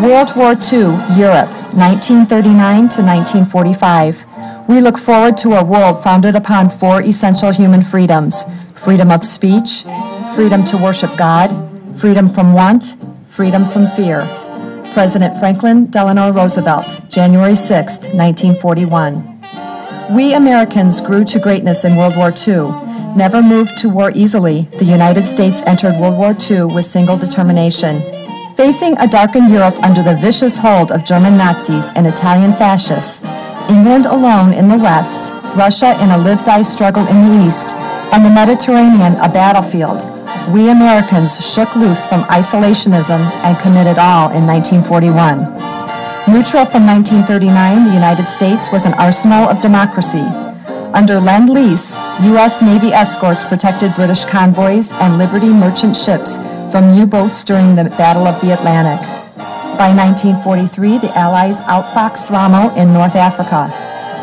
World War II, Europe, 1939 to 1945. We look forward to a world founded upon four essential human freedoms: freedom of speech, freedom to worship God, freedom from want, freedom from fear. President Franklin Delano Roosevelt, January 6, 1941. We Americans grew to greatness in World War II. Never moved to war easily, the United States entered World War II with single determination. Facing a darkened Europe under the vicious hold of German Nazis and Italian fascists, England alone in the West, Russia in a live-die struggle in the East, and the Mediterranean a battlefield, we Americans shook loose from isolationism and committed all in 1941. Neutral from 1939, the United States was an arsenal of democracy. Under Lend-Lease, U.S. Navy escorts protected British convoys and Liberty merchant ships from U-boats during the Battle of the Atlantic. By 1943, the Allies outfoxed Rommel in North Africa.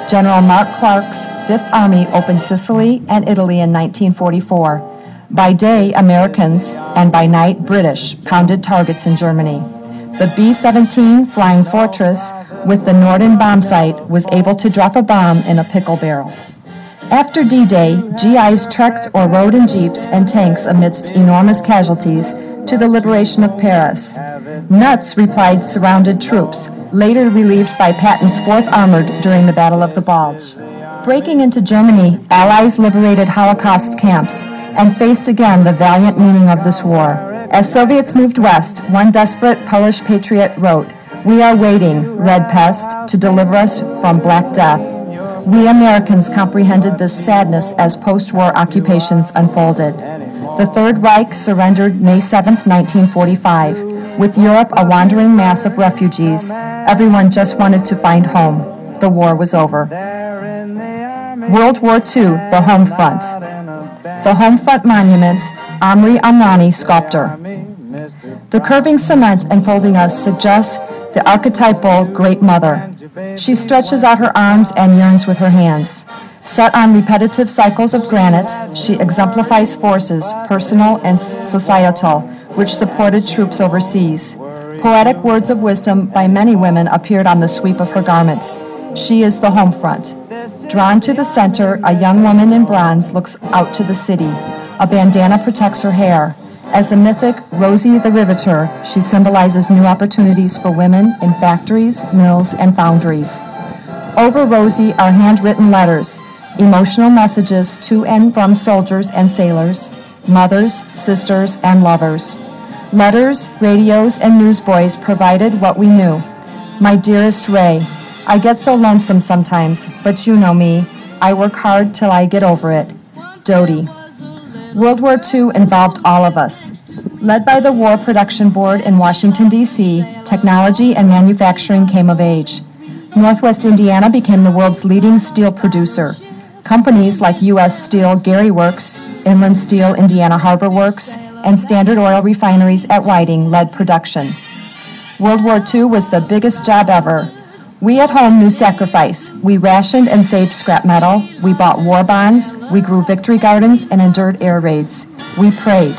General Mark Clark's Fifth Army opened Sicily and Italy in 1944. By day, Americans, and by night, British, pounded targets in Germany. The B-17 Flying Fortress with the Norden bomb sight was able to drop a bomb in a pickle barrel. After D-Day, GIs trekked or rode in jeeps and tanks amidst enormous casualties to the liberation of Paris. Nuts replied surrounded troops, later relieved by Patton's 4th Armored during the Battle of the Bulge. Breaking into Germany, Allies liberated Holocaust camps and faced again the valiant meaning of this war. As Soviets moved west, one desperate Polish patriot wrote, "We are waiting, Red Pest, to deliver us from Black Death." We Americans comprehended this sadness as post-war occupations unfolded. The Third Reich surrendered May 7, 1945. With Europe a wandering mass of refugees, everyone just wanted to find home. The war was over. World War II, the Home Front. The Home Front Monument, Amri Amrani sculptor. The curving cement enfolding us suggests the archetypal Great Mother. She stretches out her arms and yearns with her hands. Set on repetitive cycles of granite, she exemplifies forces, personal and societal, which supported troops overseas. Poetic words of wisdom by many women appeared on the sweep of her garment. She is the home front. Drawn to the center, a young woman in bronze looks out to the city. A bandana protects her hair. As the mythic Rosie the Riveter, she symbolizes new opportunities for women in factories, mills, and foundries. Over Rosie are handwritten letters, emotional messages to and from soldiers and sailors, mothers, sisters, and lovers. Letters, radios, and newsboys provided what we knew. My dearest Ray, I get so lonesome sometimes, but you know me. I work hard till I get over it. Dodie. World War II involved all of us. Led by the War Production Board in Washington, D.C., technology and manufacturing came of age. Northwest Indiana became the world's leading steel producer. Companies like U.S. Steel Gary Works, Inland Steel Indiana Harbor Works, and Standard Oil refineries at Whiting led production. World War II was the biggest job ever. We at home knew sacrifice. We rationed and saved scrap metal. We bought war bonds. We grew victory gardens and endured air raids. We prayed.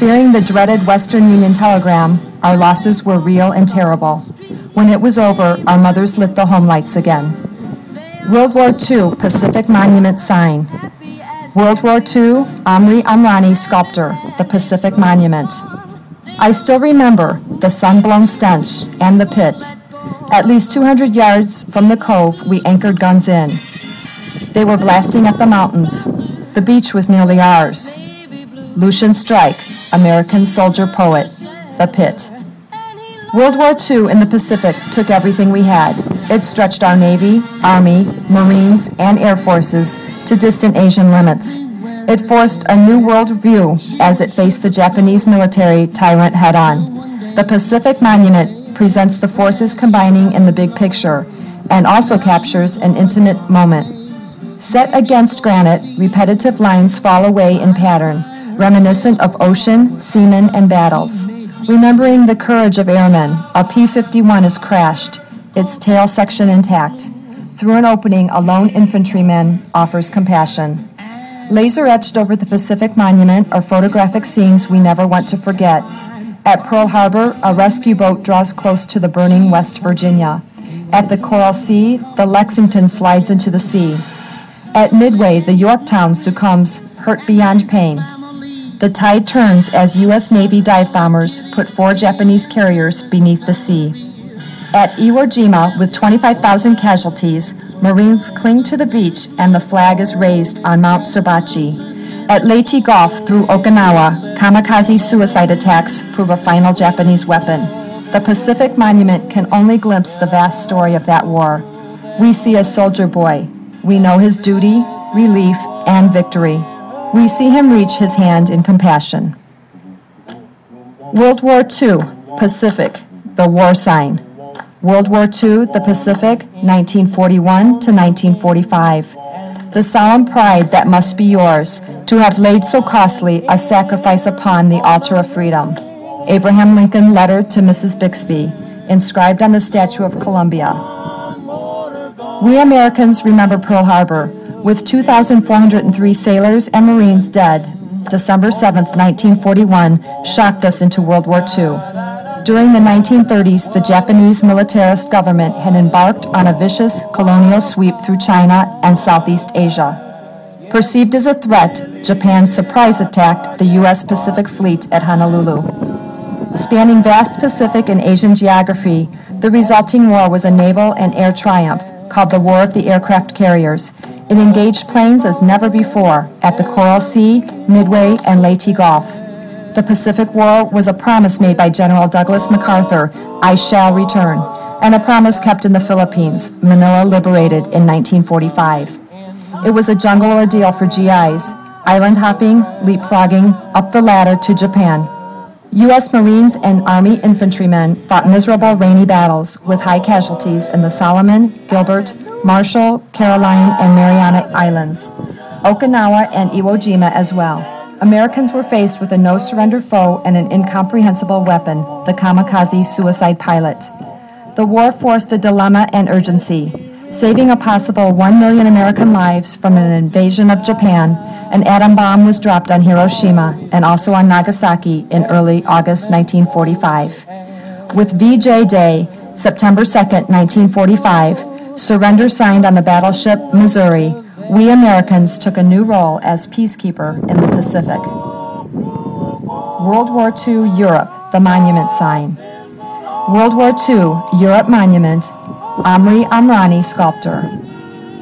Fearing the dreaded Western Union telegram, our losses were real and terrible. When it was over, our mothers lit the home lights again. World War II Pacific Monument sign. World War II Amri Amrani sculptor, the Pacific Monument. I still remember the sun-blown stench and the pit. At least 200 yards from the cove, we anchored guns in. They were blasting at the mountains. The beach was nearly ours. Lucian Strike, American soldier poet, the pit. World War II in the Pacific took everything we had. It stretched our Navy, Army, Marines, and Air Forces to distant Asian limits. It forced a new world view as it faced the Japanese military tyrant head-on. The Pacific Monument presents the forces combining in the big picture and also captures an intimate moment. Set against granite, repetitive lines fall away in pattern, reminiscent of ocean, seamen, and battles. Remembering the courage of airmen, a P-51 is crashed, its tail section intact. Through an opening, a lone infantryman offers compassion. Laser etched over the Pacific Monument are photographic scenes we never want to forget. At Pearl Harbor, a rescue boat draws close to the burning West Virginia. At the Coral Sea, the Lexington slides into the sea. At Midway, the Yorktown succumbs, hurt beyond pain. The tide turns as U.S. Navy dive bombers put 4 Japanese carriers beneath the sea. At Iwo Jima, with 25,000 casualties, Marines cling to the beach and the flag is raised on Mount Sobachi. At Leyte Gulf through Okinawa, kamikaze suicide attacks prove a final Japanese weapon. The Pacific Monument can only glimpse the vast story of that war. We see a soldier boy. We know his duty, relief, and victory. We see him reach his hand in compassion. World War II, Pacific, the war sign. World War II, the Pacific, 1941 to 1945. The solemn pride that must be yours, to have laid so costly a sacrifice upon the altar of freedom. Abraham Lincoln letter to Mrs. Bixby, inscribed on the Statue of Columbia. We Americans remember Pearl Harbor, with 2,403 sailors and Marines dead. December 7, 1941, shocked us into World War II. During the 1930s, the Japanese militarist government had embarked on a vicious colonial sweep through China and Southeast Asia. Perceived as a threat, Japan surprise attacked the U.S. Pacific Fleet at Honolulu. Spanning vast Pacific and Asian geography, the resulting war was a naval and air triumph called the War of the Aircraft Carriers. It engaged planes as never before at the Coral Sea, Midway, and Leyte Gulf. The Pacific War was a promise made by General Douglas MacArthur, I shall return, and a promise kept in the Philippines, Manila liberated in 1945. It was a jungle ordeal for GIs, island hopping, leapfrogging, up the ladder to Japan. U.S. Marines and Army infantrymen fought miserable rainy battles with high casualties in the Solomon, Gilbert, Marshall, Caroline, and Mariana Islands, Okinawa, and Iwo Jima as well. Americans were faced with a no-surrender foe and an incomprehensible weapon, the kamikaze suicide pilot. The war forced a dilemma and urgency. Saving a possible 1 million American lives from an invasion of Japan, an atom bomb was dropped on Hiroshima and also on Nagasaki in early August 1945. With VJ Day, September 2, 1945, surrender signed on the battleship Missouri, we Americans took a new role as peacekeeper in the Pacific. World War II, Europe, the monument sign. World War II, Europe monument, Amri Amrani sculptor.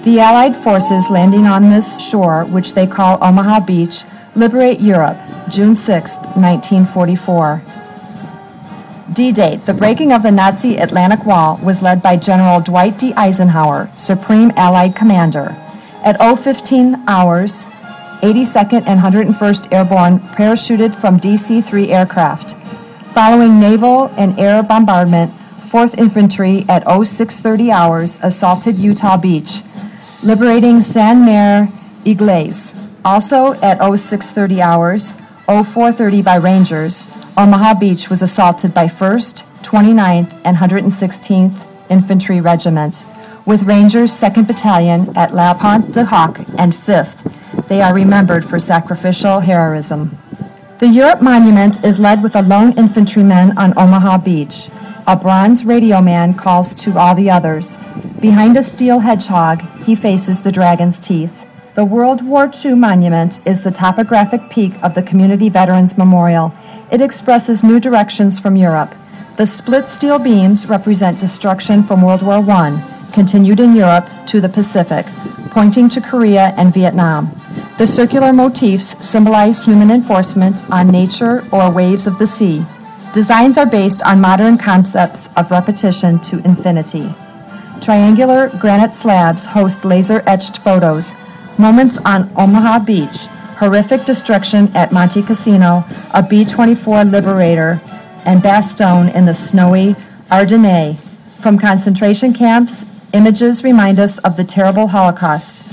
The Allied forces landing on this shore, which they call Omaha Beach, liberate Europe, June 6, 1944. D-Day, the breaking of the Nazi Atlantic Wall, was led by General Dwight D. Eisenhower, Supreme Allied Commander. At 0:15 hours, 82nd and 101st Airborne parachuted from DC-3 aircraft. Following naval and air bombardment, 4th Infantry at 06:30 hours assaulted Utah Beach, liberating San Mare Iglees. Also at 06:30 hours, 04:30 by Rangers, Omaha Beach was assaulted by 1st, 29th, and 116th Infantry Regiment, with Rangers 2nd Battalion at La Pointe du Hoc and 5th. They are remembered for sacrificial heroism. The Europe Monument is led with a lone infantryman on Omaha Beach. A bronze radio man calls to all the others. Behind a steel hedgehog, he faces the dragon's teeth. The World War II monument is the topographic peak of the Community Veterans Memorial. It expresses new directions from Europe. The split steel beams represent destruction from World War I, continued in Europe to the Pacific, pointing to Korea and Vietnam. The circular motifs symbolize human enforcement on nature or waves of the sea. Designs are based on modern concepts of repetition to infinity. Triangular granite slabs host laser-etched photos. Moments on Omaha Beach, horrific destruction at Monte Cassino, a B-24 Liberator, and Bastogne in the snowy Ardennes. From concentration camps, images remind us of the terrible Holocaust.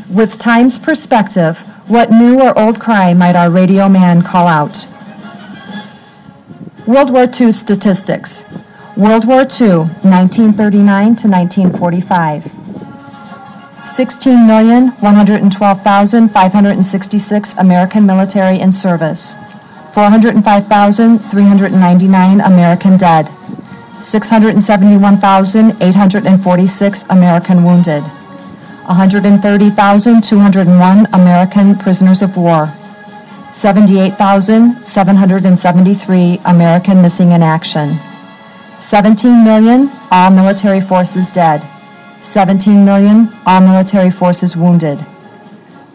With time's perspective, what new or old cry might our radio man call out? World War II statistics. World War II, 1939 to 1945. 16,112,566 American military in service. 405,399 American dead, 671,846 American wounded, 130,201 American prisoners of war, 78,773 American missing in action, 17 million all military forces dead, 17 million all military forces wounded,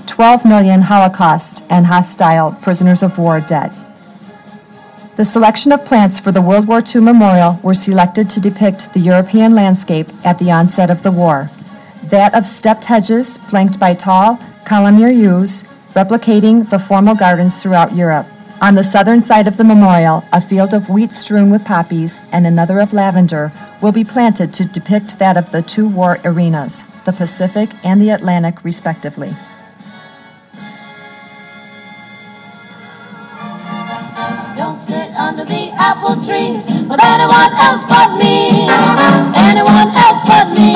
12 million Holocaust and hostile prisoners of war dead. The selection of plants for the World War II memorial were selected to depict the European landscape at the onset of the war, that of stepped hedges flanked by tall columnar yews, replicating the formal gardens throughout Europe. On the southern side of the memorial, a field of wheat strewn with poppies and another of lavender will be planted to depict that of the two war arenas, the Pacific and the Atlantic, respectively. Don't sit under the apple tree with anyone else but me. Anyone else but me.